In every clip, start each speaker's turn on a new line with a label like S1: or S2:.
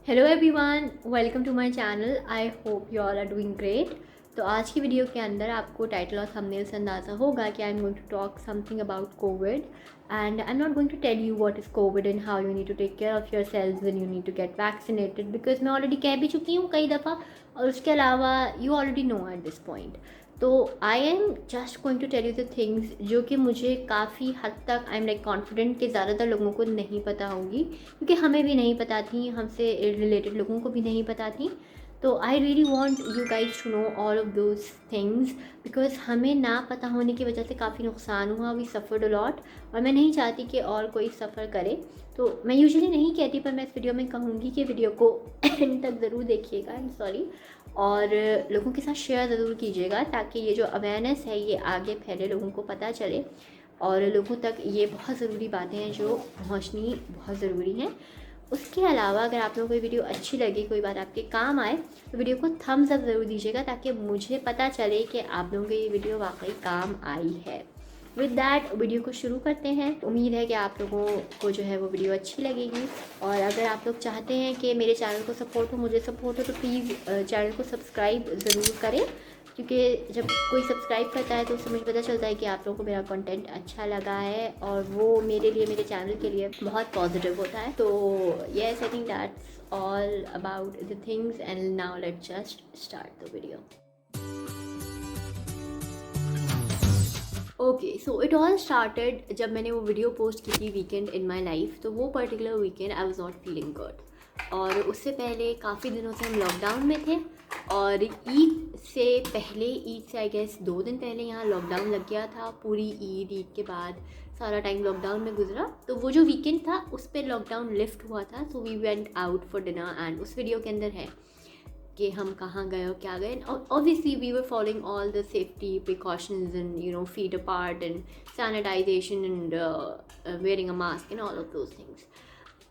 S1: Hello everyone, welcome to my channel. I hope you all are doing great. तो आज की video के अंदर आपको टाइटल और थंबनेल से अंदाज़ा होगा कि I am going to talk something about covid and I am not going to tell you what is covid and how you need to take care of your self when you need to get vaccinated, because मैं already कह भी चुकी हूँ कई दफ़ा और उसके अलावा you already know at this point. तो I am just going to tell you the things जो कि मुझे काफ़ी हद तक आई एम लाइक कॉन्फिडेंट कि ज़्यादातर लोगों को नहीं पता होगी, क्योंकि हमें भी नहीं पता थी, हमसे रिलेटेड लोगों को भी नहीं पता थी। तो I really want you guys to know all of those things, because हमें ना पता होने की वजह से काफ़ी नुकसान हुआ, वी सफ़र्ड अ लॉट और मैं नहीं चाहती कि और कोई सफ़र करे। तो मैं यूजुअली नहीं कहती, पर मैं इस वीडियो में कहूँगी कि वीडियो को एंड तक ज़रूर देखिएगा, आई एम सॉरी, और लोगों के साथ शेयर ज़रूर कीजिएगा ताकि ये जो अवेयरनेस है ये आगे फैले, लोगों को पता चले और लोगों तक ये बहुत ज़रूरी बातें हैं जो पहुंचनी बहुत ज़रूरी हैं। उसके अलावा अगर आप लोगों को वीडियो अच्छी लगे, कोई बात आपके काम आए, तो वीडियो को थम्स अप ज़रूर दीजिएगा ताकि मुझे पता चले कि आप लोगों को ये वीडियो वाकई काम आई है। विद डैट वीडियो को शुरू करते हैं। उम्मीद है कि आप लोगों को जो है वो वीडियो अच्छी लगेगी और अगर आप लोग चाहते हैं कि मेरे चैनल को सपोर्ट हो, मुझे सपोर्ट हो, तो प्लीज़ चैनल को सब्सक्राइब ज़रूर करें, क्योंकि जब कोई सब्सक्राइब करता है तो उससे मुझे पता चलता है कि आप लोगों को मेरा कंटेंट अच्छा लगा है और वो मेरे लिए, मेरे चैनल के लिए बहुत पॉजिटिव होता है। तो yes, I think that's all about the things and now let's just start the video. Okay, so it all started जब मैंने वो वीडियो पोस्ट की थी वीकेंड इन माई लाइफ। तो वो particular weekend I was not feeling good और उससे पहले काफ़ी दिनों से हम लॉकडाउन में थे और ईद से पहले, ईद से आई गेस 2 दिन पहले यहाँ लॉकडाउन लग गया था। पूरी ईद के बाद सारा टाइम लॉकडाउन में गुजरा। तो वो जो वीकेंड था उस पर लॉकडाउन लिफ्ट हुआ था, so we went out for dinner and उस वीडियो के अंदर है कि हम कहाँ गए और क्या गए। Obviously we were following all the safety precautions and you know feet apart and sanitization and wearing a mask and all of those things.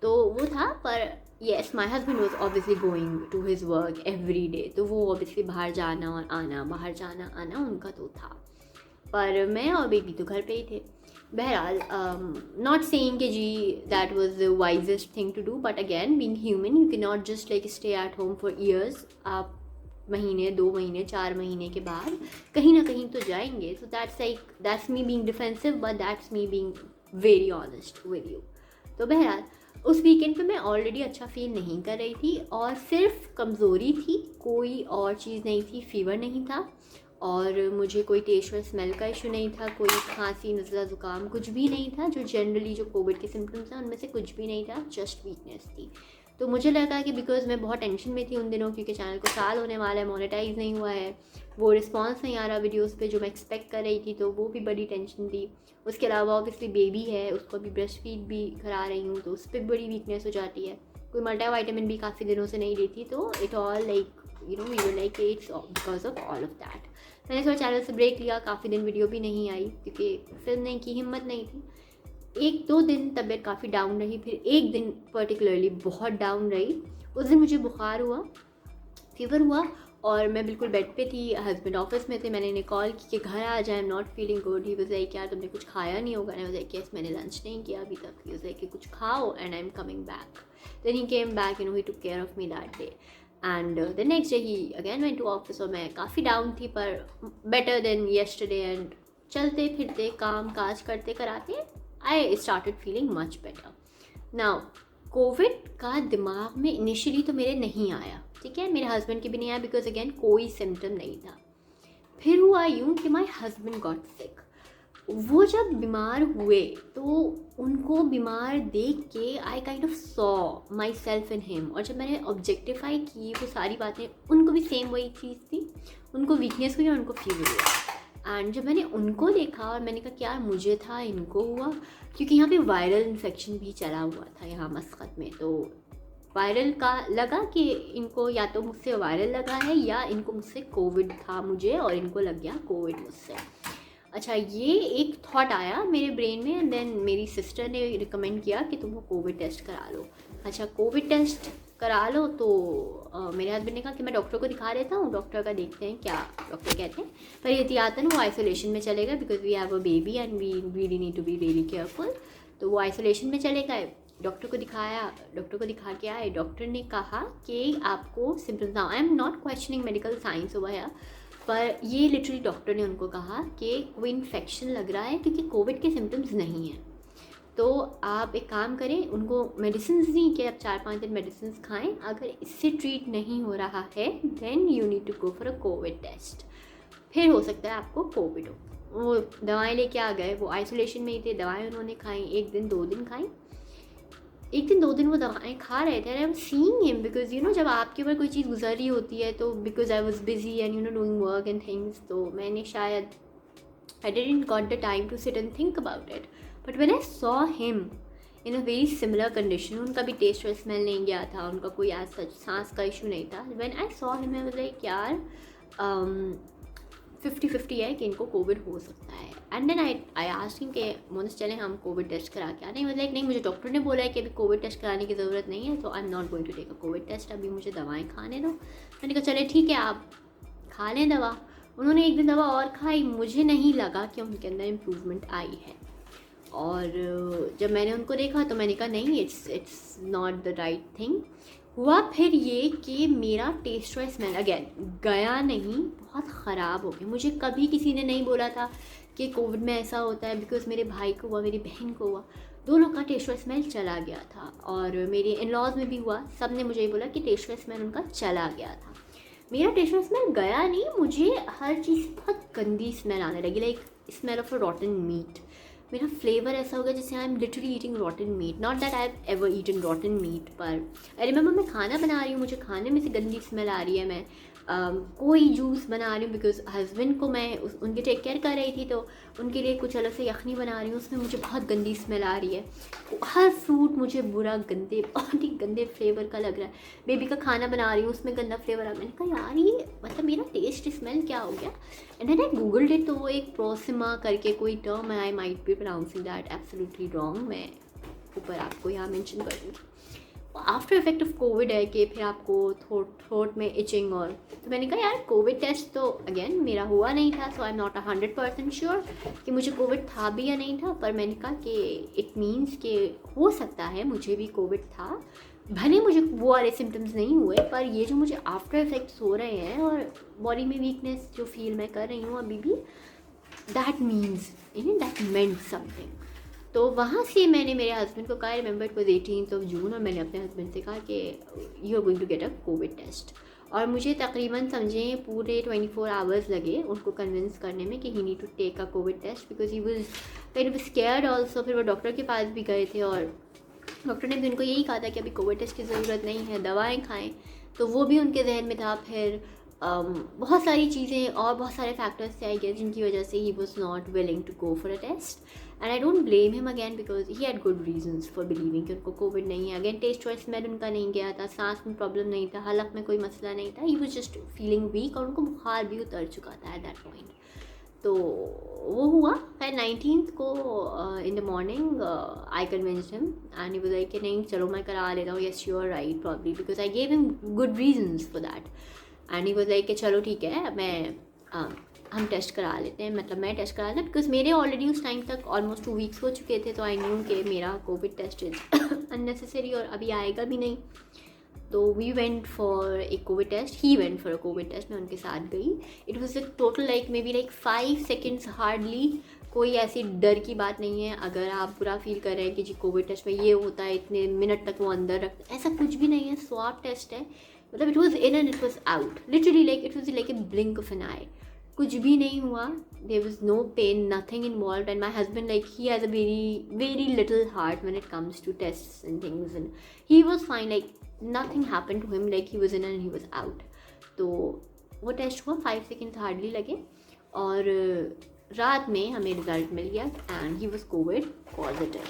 S1: तो वो था, पर yes, my husband was obviously going to his work every day, तो वो obviously बाहर जाना और आना, बाहर जाना आना उनका तो था, पर मैं और बेबी तो घर पे ही थे। बहरहाल, नॉट सेइंग कि जी that was the wisest thing to do, but again being human you can not just like stay at home for years. आप महीने, 2 महीने, 4 महीने के बाद कहीं ना कहीं तो जाएंगे। So that's me being defensive, but that's me being very honest with you. तो बहरहाल उस वीकेंड पे मैं ऑलरेडी अच्छा फील नहीं कर रही थी और सिर्फ कमज़ोरी थी, कोई और चीज़ नहीं थी। फीवर नहीं था और मुझे कोई टेस्ट और स्मेल का इशू नहीं था, कोई खांसी, नज़ला, ज़ुकाम कुछ भी नहीं था। जो जनरली जो कोविड के सिम्टम्स हैं उनमें से कुछ भी नहीं था, जस्ट वीकनेस थी। तो मुझे लगा कि बिकॉज मैं बहुत टेंशन में थी उन दिनों, क्योंकि चैनल को साल होने वाला है, मोनेटाइज नहीं हुआ है, वो रिस्पांस नहीं आ रहा वीडियोस पे जो मैं एक्सपेक्ट कर रही थी, तो वो भी बड़ी टेंशन थी। उसके अलावा ऑब्वियसली बेबी है, उसको अभी ब्रेस्ट फीड भी करा रही हूँ, तो उस पर बड़ी वीकनेस हो जाती है। कोई मल्टीविटामिन भी काफ़ी दिनों से नहीं लेती, तो it all like you know we were like it's because of all of that. मैंने थोड़ा चैनल से ब्रेक लिया, काफ़ी दिन वीडियो भी नहीं आई क्योंकि फिल्म नहीं की हिम्मत नहीं थी। 1-2 दिन तबीयत काफ़ी डाउन रही, फिर एक दिन पर्टिकुलरली बहुत डाउन रही। उस दिन मुझे बुखार हुआ, फीवर हुआ और मैं बिल्कुल बेड पे थी, हस्बैंड ऑफिस में थे। मैंने इन्हें कॉल की कि घर आ जाए, आई am not feeling good. He was like, यार तुमने कुछ खाया नहीं होगा। आई वाज लाइक, यस, मैंने लंच नहीं किया अभी तक। ही वाज लाइक कि कुछ खाओ and I am coming back. Then he came back, you know, he took care of me that day and the next day he again went to office. और मैं काफ़ी डाउन थी, पर बेटर देन येस्टरडे एंड चलते फिरते काम काज करते कराते I started feeling much better. Now Covid का दिमाग में इनिशियली तो मेरे नहीं आया, ठीक है, मेरे हस्बैंड के भी नहीं आया, बिकॉज अगेन कोई सिम्टम नहीं था। फिर हुआ यूँ कि माई हस्बैंड गॉट सिक। वो जब बीमार हुए तो उनको बीमार देख के I kind of saw my self in him, और जब मैंने ऑब्जेक्टिफाई की वो सारी बातें, उनको भी सेम वही चीज़ थी, उनको वीकनेस हुई और उनको फीवर हुआ। एंड जब मैंने उनको देखा और मैंने कहा क्या मुझे था, इनको हुआ, क्योंकि यहाँ पे वायरल इन्फेक्शन भी चला हुआ था यहाँ मस्कत में। तो वायरल का लगा कि इनको या तो मुझसे वायरल लगा है या इनको मुझसे कोविड था मुझे और इनको लग गया कोविड मुझसे। अच्छा, ये एक थॉट आया मेरे ब्रेन में एंड देन मेरी सिस्टर ने रिकमेंड किया कि तुम वो कोविड टेस्ट करा लो। अच्छा, कोविड टेस्ट करा लो, तो मेरे हस्बैंड ने कहा कि मैं डॉक्टर को दिखा देता हूँ, डॉक्टर का देखते हैं क्या डॉक्टर कहते हैं। पर एहतियातन वो आइसोलेशन में चलेगा because we have a baby and we really need to be really careful. तो वो आइसोलेशन में चले गए डॉक्टर को दिखा के आए। डॉक्टर ने कहा कि आपको सिम्टम्स ना, आई am not questioning medical science over here, पर ये लिटरली डॉक्टर ने उनको कहा कि कोई इन्फेक्शन लग रहा है क्योंकि कोविड के सिम्टम्स नहीं हैं, तो आप एक काम करें। उनको मेडिसिन दी कि आप 4-5 दिन मेडिसिन खाएं, अगर इससे ट्रीट नहीं हो रहा है then you need to go for a Covid test, फिर हो सकता है आपको कोविड हो। वो दवाएं लेके आ गए, वो आइसोलेशन में ही थे, दवाएं उन्होंने खाई, 1 दिन 2 दिन खाई। 1 दिन 2 दिन वो दवाएं खा रहे थे, I was seeing him because you know जब आपके ऊपर कोई चीज़ गुजर रही होती है तो because I was busy and you know doing work and things, तो मैंने शायद I didn't got the time to sit and think about it. But when I saw him in a very similar condition, उनका भी test और smell नहीं गया था, उनका कोई आज सच सांस का इशू नहीं था। When I saw him I was like यार 50-50 है कि इनको कोविड हो सकता है। And then I asked him कि मोनिस चलें हम कोविड टेस्ट करा के आने। मतलब नहीं, मुझे डॉक्टर ने बोला है कि अभी कोविड टेस्ट कराने की ज़रूरत नहीं है, तो I am not going to take a Covid test, अभी मुझे दवाएँ खाने दो। मैंने कहा चले ठीक है आप खा लें दवा। उन्होंने 1 दिन दवा और खाई, मुझे नहीं लगा कि उनके अंदर इम्प्रूवमेंट आई है। और जब मैंने उनको देखा तो मैंने कहा नहीं, it's not the right thing. हुआ फिर ये कि मेरा टेस्ट और स्मेल अगेन गया नहीं, बहुत ख़राब हो गया। मुझे कभी किसी ने नहीं बोला था कि कोविड में ऐसा होता है, बिकॉज मेरे भाई को हुआ, मेरी बहन को हुआ, दोनों का टेस्ट और स्मेल चला गया था। और मेरे इन लॉज में भी हुआ, सब ने मुझे ये बोला कि टेस्ट और स्मेल उनका चला गया था। मेरा टेस्ट और स्मेल गया नहीं, मुझे हर चीज़ बहुत गंदी स्मेल आने लगी, like smell of a rotten meat. मेरा फ्लेवर ऐसा हो गया जैसे I am literally eating rotten meat, not that I have ever eaten rotten meat, पर आई रिमेंबर मैं खाना बना रही हूँ, मुझे खाने में से गंदी स्मेल आ रही है। मैं कोई जूस बना रही हूँ बिकॉज हस्बैंड को मैं उनके टेक केयर कर रही थी, तो उनके लिए कुछ अलग से यखनी बना रही हूँ, उसमें मुझे बहुत गंदी स्मेल आ रही है। हर फ्रूट मुझे बुरा, गंदे, बहुत ही गंदे फ्लेवर का लग रहा है। बेबी का खाना बना रही हूँ, उसमें गंदा फ्लेवर आ। मैंने कहा यार ये मतलब मेरा टेस्ट स्मेल क्या हो गया। And then I googled it, तो वो एक प्रोसिमा करके कोई टर्म है, I might be pronouncing that absolutely wrong, मैं ऊपर आपको यहाँ मेंशन कर दूँगी। आफ्टर इफेक्ट ऑफ कोविड है कि फिर आपको थ्रोट में इचिंग, और तो मैंने कहा यार कोविड टेस्ट तो अगेन मेरा हुआ नहीं था, सो आई एम नॉट 100% श्योर कि मुझे कोविड था भी या नहीं था, पर मैंने कहा कि इट मीन्स कि हो सकता है मुझे भी कोविड था, भले मुझे वो वाले सिम्टम्स नहीं हुए, पर ये जो मुझे आफ्टर इफेक्ट्स हो रहे हैं और बॉडी में वीकनेस जो फील मैं कर रही हूँ अभी भी, that means that meant something. तो वहाँ से मैंने मेरे हस्बैंड को कहा, रिमेंबर इट वॉज 18 जून, और मैंने अपने हस्बैंड से कहा कि you are going to get a Covid test. और मुझे तकरीबन समझें पूरे 24 आवर्स लगे उनको कन्विंस करने में कि he need to take a Covid test, because he was kind of scared also. फिर वो डॉक्टर के पास भी गए थे और डॉक्टर ने भी उनको यही कहा था कि अभी कोविड टेस्ट की ज़रूरत नहीं है, दवाएँ खाएँ, तो वो भी उनके जहन में था। फिर बहुत सारी चीज़ें और बहुत सारे फैक्टर्स थे आई गेस जिनकी वजह से he was not willing to go for a test, and I don't blame him again because he had good reasons for believing कि उनको कोविड नहीं है। अगेन टेस्ट और स्मेल उनका नहीं गया था, सांस में प्रॉब्लम नहीं था, हलक में कोई मसला नहीं था, he was just feeling weak, और उनको बुखार भी उतर चुका था एट दैट पॉइंट। तो वो हुआ फिर 19th को in the morning I convinced him and he was like कि नहीं चलो मैं करा लेता हूँ, yes you are right probably, because I gave him good reasons for that. And he was like कि चलो ठीक है हम टेस्ट करा लेते हैं, मतलब मैं टेस्ट करा लेता, बिकॉज मेरे ऑलरेडी उस टाइम तक ऑलमोस्ट 2 वीक्स हो चुके थे, तो आई न्यू कि मेरा कोविड टेस्ट इज अननेसेसरी और अभी आएगा भी नहीं। तो we went for a COVID test, he went for a Covid test, मैं उनके साथ गई। It was total like maybe like 5 seconds hardly, कोई ऐसी डर की बात नहीं है। अगर आप बुरा फील कर रहे हैं कि जी कोविड टेस्ट में ये होता है, इतने मिनट तक वो अंदर रखते, ऐसा कुछ भी नहीं है, स्वाब टेस्ट है, मतलब it was in and it was out, literally like it was like a blink of an eye, कुछ भी नहीं हुआ, there was no pain, nothing involve. And my husband like he has a very little heart when it comes to test and things, and he was fine, like nothing happened to him, like he was in and he was out। तो वो test हुआ, 5 second hardly लगे और रात में हमें result मिल गया and he was COVID positive.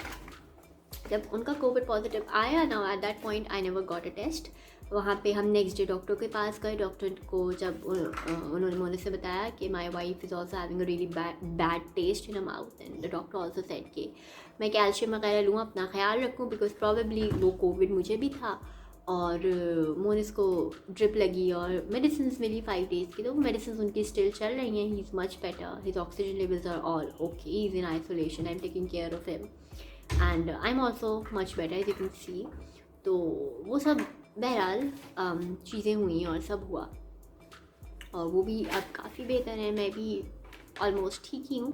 S1: जब उनका कोविड पॉजिटिव आया ना, at that point I never got a test. वहाँ पे हम नेक्स्ट डे डॉक्टर के पास गए। डॉक्टर को जब उन्होंने मुझे से बताया कि my wife is also having a really bad taste in a mouth, and the doctor also said कि मैं कैल्शियम वगैरह लूँ, अपना ख्याल रखूँ, बिकॉज प्रॉबेबली वो कोविड मुझे भी था। और मोनिस को ड्रिप लगी और मेडिसिन मिली 5 डेज़ की, तो वो मेडिसिन उनकी स्टिल चल रही हैं। He is much better, his oxygen levels are all okay, he is in isolation, I am taking care of him. And I am also much better as you can see. तो वो सब बहरहाल चीज़ें हुई और सब हुआ, और वो भी अब काफ़ी बेहतर है, मैं भी ऑलमोस्ट ठीक ही हूँ।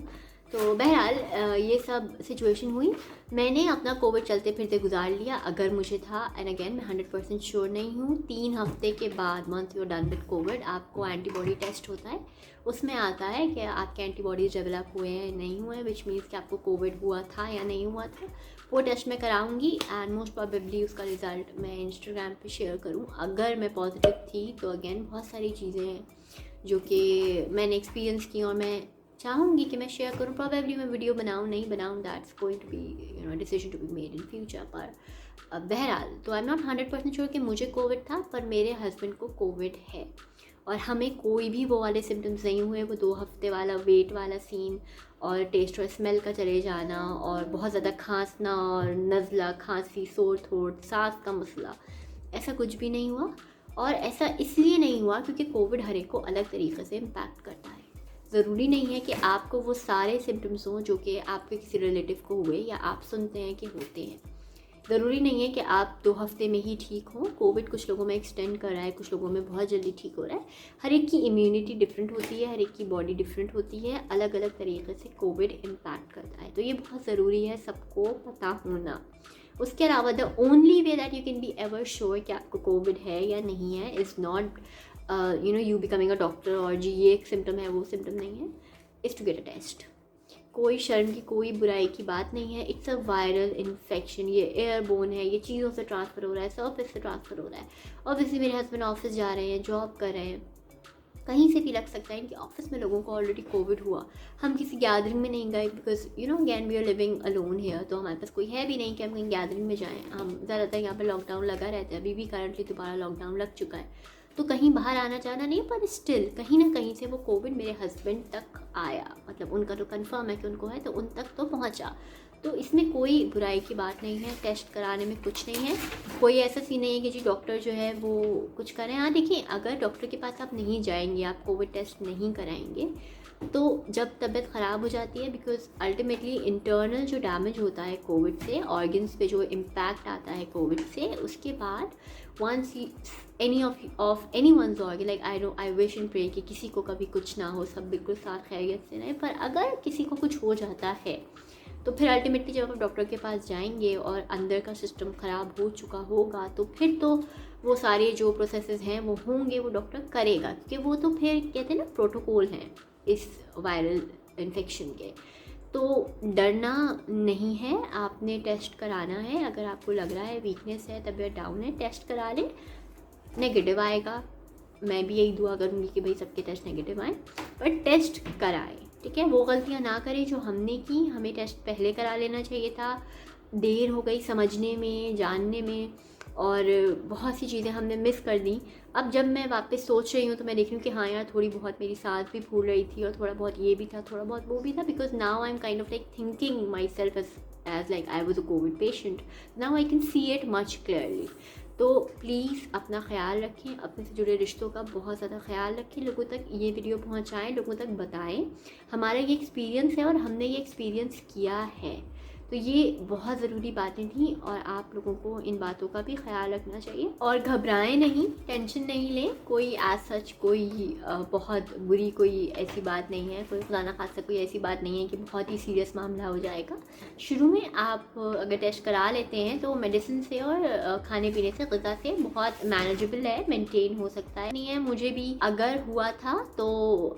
S1: तो बहरहाल ये सब सिचुएशन हुई, मैंने अपना कोविड चलते फिरते गुजार लिया अगर मुझे था। एंड अगेन मैं 100% श्योर नहीं हूँ। 3 हफ्ते के बाद once you are done with COVID आपको एंटीबॉडी टेस्ट होता है, उसमें आता है कि आपके एंटीबॉडीज डेवलप हुए हैं नहीं हुए हैं, विच मीन्स कि आपको कोविड हुआ था या नहीं हुआ था। वो टेस्ट मैं कराऊंगी एंड मोस्ट प्रोबेबली उसका रिज़ल्ट मैं इंस्टाग्राम पे शेयर करूँ। अगर मैं पॉजिटिव थी तो अगेन बहुत सारी चीज़ें हैं जो कि मैंने एक्सपीरियंस की और मैं चाहूँगी कि मैं शेयर करूँ। प्रॉबेबली मैं वीडियो बनाऊँ नहीं बनाऊँ, that's going to be decision to be made in future. पर बहरहाल तो आई एम नॉट 100% श्योर कि मुझे कोविड था, पर मेरे हस्बैंड को कोविड है और हमें कोई भी वो वाले सिम्टम्स नहीं हुए। वो 2 हफ्ते वाला वेट वाला सीन और टेस्ट और स्मेल का चले जाना और बहुत ज़्यादा खांसना और नज़ला, खांसी, सोर थ्रोट, सांस का मसला, ऐसा कुछ भी नहीं हुआ। और ऐसा इसलिए नहीं हुआ क्योंकि कोविड हर एक को अलग तरीके से इम्पैक्ट करता है। ज़रूरी नहीं है कि आपको वो सारे सिम्टम्स हों जो कि आपके किसी रिलेटिव को हुए या आप सुनते हैं कि होते हैं। ज़रूरी नहीं है कि आप 2 हफ्ते में ही ठीक हों। कोविड कुछ लोगों में एक्सटेंड कर रहा है, कुछ लोगों में बहुत जल्दी ठीक हो रहा है। हर एक की इम्यूनिटी डिफरेंट होती है, हर एक की बॉडी डिफरेंट होती है, अलग अलग तरीके से कोविड इम्पैक्ट करता है। तो ये बहुत ज़रूरी है सबको पता होना। उसके अलावा the only way that you can be ever sure कि आपको कोविड है या नहीं है is not you becoming a doctor और जी ये एक सिम्टम है वो सिम्टम नहीं है, is to get a test. कोई शर्म की कोई बुराई की बात नहीं है। इट्स अ वायरल इन्फेक्शन, ये एयरबोन है, ये चीज़ों से ट्रांसफ़र हो रहा है, सरफेस से ट्रांसफ़र हो रहा है। ऑब्वियसली मेरे हस्बैंड ऑफिस जा रहे हैं, जॉब कर रहे हैं, कहीं से भी लग सकता है कि ऑफिस में लोगों को ऑलरेडी कोविड हुआ। हम किसी गैदरिंग में नहीं गए because again we are living alone here, तो हमारे पास कोई है भी नहीं कि हम कहीं गैदरिंग में जाएँ। हम ज़्यादातर यहाँ पर लॉकडाउन लगा रहता है, अभी भी करंटली दोबारा लॉकडाउन लग चुका है, तो कहीं बाहर आना जाना नहीं। पर स्टिल कहीं ना कहीं से वो कोविड मेरे हस्बैंड तक आया, मतलब उनका तो कंफर्म है कि उनको है, तो उन तक तो पहुँचा। तो इसमें कोई बुराई की बात नहीं है, टेस्ट कराने में कुछ नहीं है। कोई ऐसा सीन नहीं है कि जी डॉक्टर जो है वो कुछ करें। हाँ देखिए, अगर डॉक्टर के पास आप नहीं जाएंगे, आप कोविड टेस्ट नहीं कराएंगे, तो जब तबीयत ख़राब हो जाती है, बिकॉज अल्टीमेटली इंटरनल जो डैमेज होता है कोविड से, ऑर्गन्स पे जो इम्पैक्ट आता है कोविड से, उसके बाद once any of any one's organ, like I wish and pray कि किसी को कभी कुछ ना हो, सब बिल्कुल साथ खैरियत से रहे। पर अगर किसी को कुछ हो जाता है तो फिर अल्टीमेटली जब आप डॉक्टर के पास जाएंगे और अंदर का सिस्टम ख़राब हो चुका होगा, तो फिर तो वो सारे जो प्रोसेसेस हैं वो होंगे, वो डॉक्टर करेगा, क्योंकि वो तो फिर कहते हैं ना प्रोटोकॉल हैं इस वायरल इन्फेक्शन के। तो डरना नहीं है, आपने टेस्ट कराना है। अगर आपको लग रहा है वीकनेस है, तबीयत डाउन है, टेस्ट करा लें, नेगेटिव आएगा। मैं भी यही दुआ करूँगी कि भाई सबके टेस्ट नेगेटिव आए, पर टेस्ट कराएं, ठीक है। वो गलतियाँ ना करें जो हमने की। हमें टेस्ट पहले करा लेना चाहिए था, देर हो गई समझने में, जानने में, और बहुत सी चीज़ें हमने मिस कर दी। अब जब मैं वापस सोच रही हूँ तो मैं देख रही हूँ कि हाँ यार, थोड़ी बहुत मेरी सांस भी फूल रही थी और थोड़ा बहुत ये भी था, थोड़ा बहुत वो भी था, because now I am kind of like thinking myself as like I was a COVID patient. Now I can see it much clearly. तो प्लीज़ अपना ख्याल रखें, अपने से जुड़े रिश्तों का बहुत ज़्यादा ख्याल रखें, लोगों तक ये वीडियो पहुंचाएं, लोगों तक बताएं हमारा ये एक्सपीरियंस है और हमने ये एक्सपीरियंस किया है। तो ये बहुत ज़रूरी बातें थी और आप लोगों को इन बातों का भी ख्याल रखना चाहिए। और घबराएं नहीं, टेंशन नहीं लें, कोई एज सच कोई बहुत बुरी कोई ऐसी बात नहीं है, कोई खुदा ना खास्ता कोई ऐसी बात नहीं है कि बहुत ही सीरियस मामला हो जाएगा। शुरू में आप अगर टेस्ट करा लेते हैं तो मेडिसिन से और खाने पीने से, ग़िज़ा से बहुत मैनेजेबल है, मेंटेन हो सकता है। नहीं है, मुझे भी अगर हुआ था तो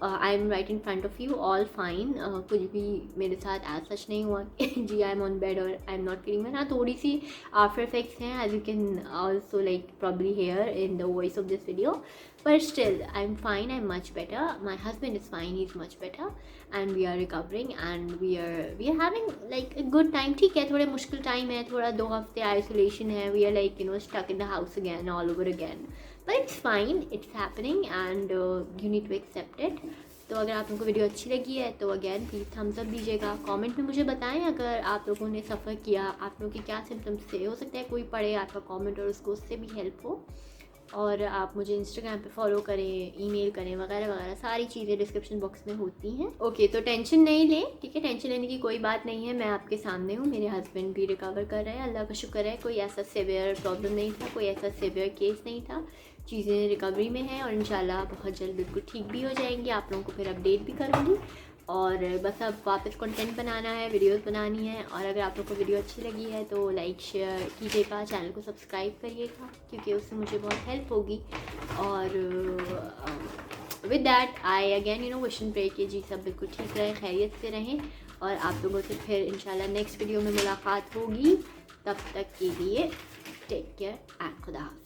S1: I am right in front of you, all fine, कुछ भी मेरे साथ एज सच नहीं हुआ जी आई एम ऑन बेड और I am not feeling well. हाँ, थोड़ी सी आफ्टर इफेक्ट्स हैं, as you can also like probably hear in the voice of this video, but still I'm fine, I'm much better, my husband is fine, he's much better, and we are recovering and we are having like a good time। ठीक है, थोड़े मुश्किल time है, थोड़ा 2 हफ्ते isolation है, we are like stuck in the house again all over again, but it's fine, it's happening and you need to accept it। तो अगर आप लोगों को वीडियो अच्छी लगी है तो अगेन प्लीज़ थम्स अप दीजिएगा, कमेंट में मुझे बताएं अगर आप लोगों ने सफ़र किया, आप लोगों के क्या सिम्टम्स थे। हो सकता है कोई पढ़े आपका कमेंट और उसको उससे भी हेल्प हो। और आप मुझे इंस्टाग्राम पे फॉलो करें, ईमेल करें, वगैरह वगैरह सारी चीज़ें डिस्क्रिप्शन बॉक्स में होती हैं। ओके, तो टेंशन नहीं लें, ठीक है, टेंशन लेने की कोई बात नहीं है। मैं आपके सामने हूँ, मेरे हस्बैंड भी रिकवर कर रहे हैं, अल्लाह का शुक्र है। कोई ऐसा सीवियर प्रॉब्लम नहीं था, कोई ऐसा सीवियर केस नहीं था। चीज़ें रिकवरी में हैं और इंशाल्लाह बहुत जल्द बिल्कुल ठीक भी हो जाएंगी। आप लोगों को फिर अपडेट भी करूँगी। और बस अब वापस कंटेंट बनाना है, वीडियोस बनानी है। और अगर आप लोग को वीडियो अच्छी लगी है तो लाइक शेयर कीजिएगा, चैनल को सब्सक्राइब करिएगा, क्योंकि उससे मुझे बहुत हेल्प होगी। और with that I again wish and pray कि जी सब बिल्कुल ठीक रहे, खैरियत से रहें। और आप लोगों से फिर इंशाल्लाह नेक्स्ट वीडियो में मुलाकात होगी। तब तक के लिए टेक केयर एंड खुदा हाफ़िज़।